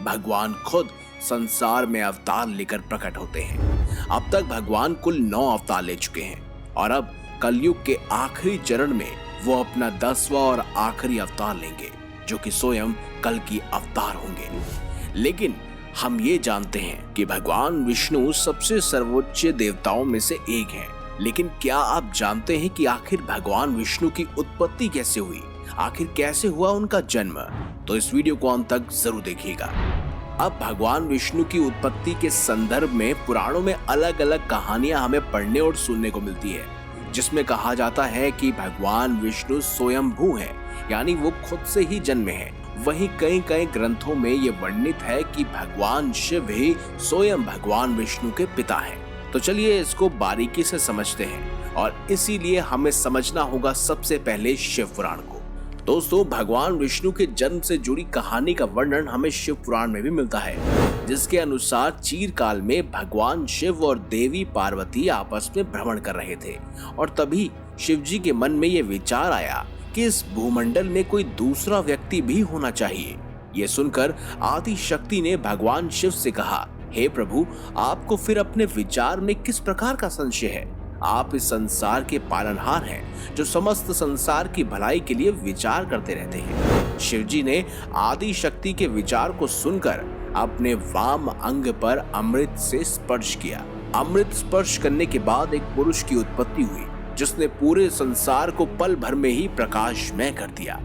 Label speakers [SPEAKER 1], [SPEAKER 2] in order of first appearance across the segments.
[SPEAKER 1] भगवान खुद संसार में अवतार लेकर प्रकट होते हैं। अब तक भगवान कुल 9 अवतार ले चुके हैं और अब कलयुग के आखिरी चरण में वो अपना 10वां और आखिरी अवतार लेंगे, जो कि स्वयं कल की अवतार होंगे। लेकिन हम ये जानते हैं कि भगवान विष्णु सबसे सर्वोच्च देवताओं में से एक हैं। लेकिन क्या आप जानते हैं कि आखिर भगवान विष्णु की उत्पत्ति कैसे हुई? आखिर कैसे हुआ उनका जन्म? तो इस वीडियो को अंत तक जरूर देखिएगा। अब भगवान विष्णु की उत्पत्ति के संदर्भ में पुराणों में अलग अलग कहानियां हमें पढ़ने और सुनने को मिलती है, जिसमें कहा जाता है कि भगवान विष्णु स्वयंभू हैं, यानी वो खुद से ही जन्मे हैं। वहीं कई ग्रंथों में ये वर्णित है कि भगवान शिव ही स्वयं भगवान विष्णु के पिता हैं। तो चलिए इसको बारीकी से समझते हैं और इसीलिए हमें समझना होगा सबसे पहले शिव पुराण को। दोस्तों, भगवान विष्णु के जन्म से जुड़ी कहानी का वर्णन हमें शिव पुराण में भी मिलता है, जिसके अनुसार चीरकाल में भगवान शिव और देवी पार्वती आपस में भ्रमण कर रहे थे और तभी शिव जी के मन में ये विचार आया कि इस भूमंडल में कोई दूसरा व्यक्ति भी होना चाहिए। ये सुनकर आदि शक्ति ने भगवान शिव से कहा, हे प्रभु, आपको फिर अपने विचार में किस प्रकार का संशय है? आप इस संसार के पालनहार हैं, जो समस्त संसार की भलाई के लिए विचार करते रहते हैं। शिव जी ने आदि शक्ति के विचार को सुनकर अपने वाम अंग पर अमृत से स्पर्श किया। अमृत स्पर्श करने के बाद एक पुरुष की उत्पत्ति हुई, जिसने पूरे संसार को पल भर में ही प्रकाशमय कर दिया।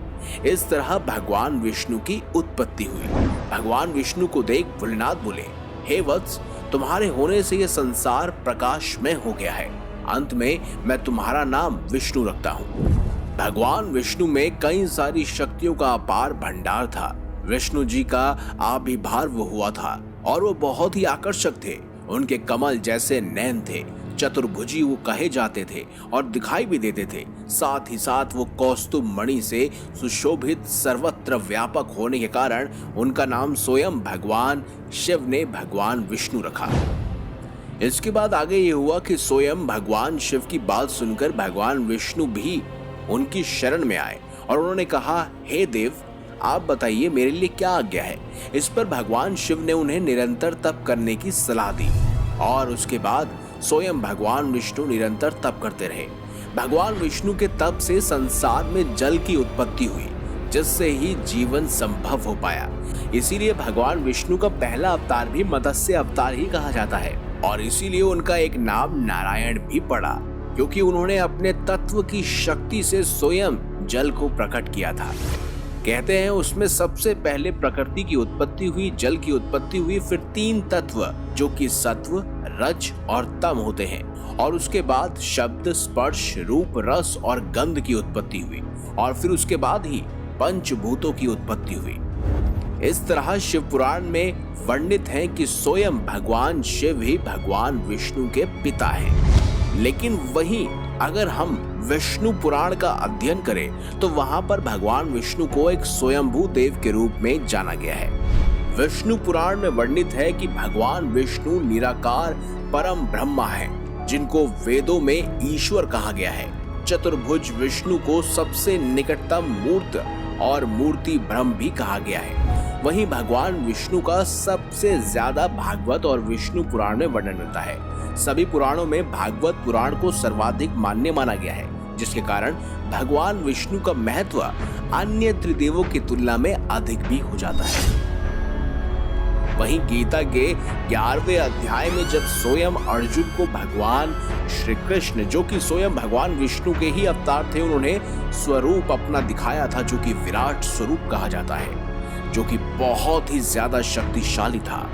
[SPEAKER 1] इस तरह भगवान विष्णु की उत्पत्ति हुई। भगवान विष्णु को देख भोलेनाथ बोले, हे वत्स, तुम्हारे होने से यह संसार प्रकाशमय हो गया है। अंत में मैं तुम्हारा नाम विष्णु रखता हूँ। भगवान विष्णु में कई सारी शक्तियों का अपार भंडार था। विष्णु जी का आविर्भाव हुआ था और वो बहुत ही आकर्षक थे। उनके कमल जैसे नैन थे, चतुर्भुजी वो कहे जाते थे और दिखाई भी देते थे। साथ ही साथ वो कौस्तुभ मणि से सुशोभित सर्वत्र व्यापक होने के कारण उनका नाम स्वयं भगवान शिव ने भगवान विष्णु रखा। इसके बाद आगे ये हुआ कि स्वयं भगवान शिव की बात सुनकर भगवान विष्णु भी उनकी शरण में आए और उन्होंने कहा, हे देव, आप बताइए मेरे लिए क्या आज्ञा है? इस पर भगवान शिव ने उन्हें निरंतर तप करने की सलाह दी और उसके बाद स्वयं भगवान विष्णु निरंतर तप करते रहे। भगवान विष्णु के तप से संसार में जल की उत्पत्ति हुई, जिससे ही जीवन संभव हो पाया। इसीलिए भगवान विष्णु का पहला अवतार भी मत्स्य अवतार ही कहा जाता है और इसीलिए उनका एक नाम नारायण भी पड़ा, क्योंकि उन्होंने अपने तत्व की शक्ति से स्वयं जल को प्रकट किया था। कहते हैं उसमें सबसे पहले प्रकृति की उत्पत्ति हुई, जल की उत्पत्ति हुई, फिर 3 तत्व जो कि सत्व, रज और तम होते हैं, और उसके बाद शब्द, स्पर्श, रूप, रस और गंध की उत्पत्ति हुई और फिर उसके बाद ही पंचभूतों की उत्पत्ति हुई। इस तरह शिव पुराण में वर्णित है कि स्वयं भगवान शिव ही भगवान विष्णु के पिता हैं। लेकिन वहीं अगर हम विष्णु पुराण का अध्ययन करें तो वहां पर भगवान विष्णु को एक स्वयंभू देव के रूप में जाना गया है। विष्णु पुराण में वर्णित है कि भगवान विष्णु निराकार परम ब्रह्मा हैं, जिनको वेदों में ईश्वर कहा गया है। चतुर्भुज विष्णु को सबसे निकटतम मूर्त और मूर्ति ब्रह्म भी कहा गया है। वहीं भगवान विष्णु का सबसे ज्यादा भागवत और विष्णु पुराण में वर्णन मिलता है। सभी पुराणों में भागवत पुराण को सर्वाधिक मान्य माना गया है, जिसके कारण भगवान विष्णु का महत्व अन्य त्रिदेवों की तुलना में अधिक भी हो जाता है। वहीं गीता के 11वें अध्याय में जब स्वयं अर्जुन को भगवान श्री कृष्ण, जो कि स्वयं भगवान विष्णु के ही अवतार थे, उन्होंने स्वरूप अपना दिखाया था, जो कि विराट स्वरूप कहा जाता है, जो कि बहुत ही ज्यादा शक्तिशाली था।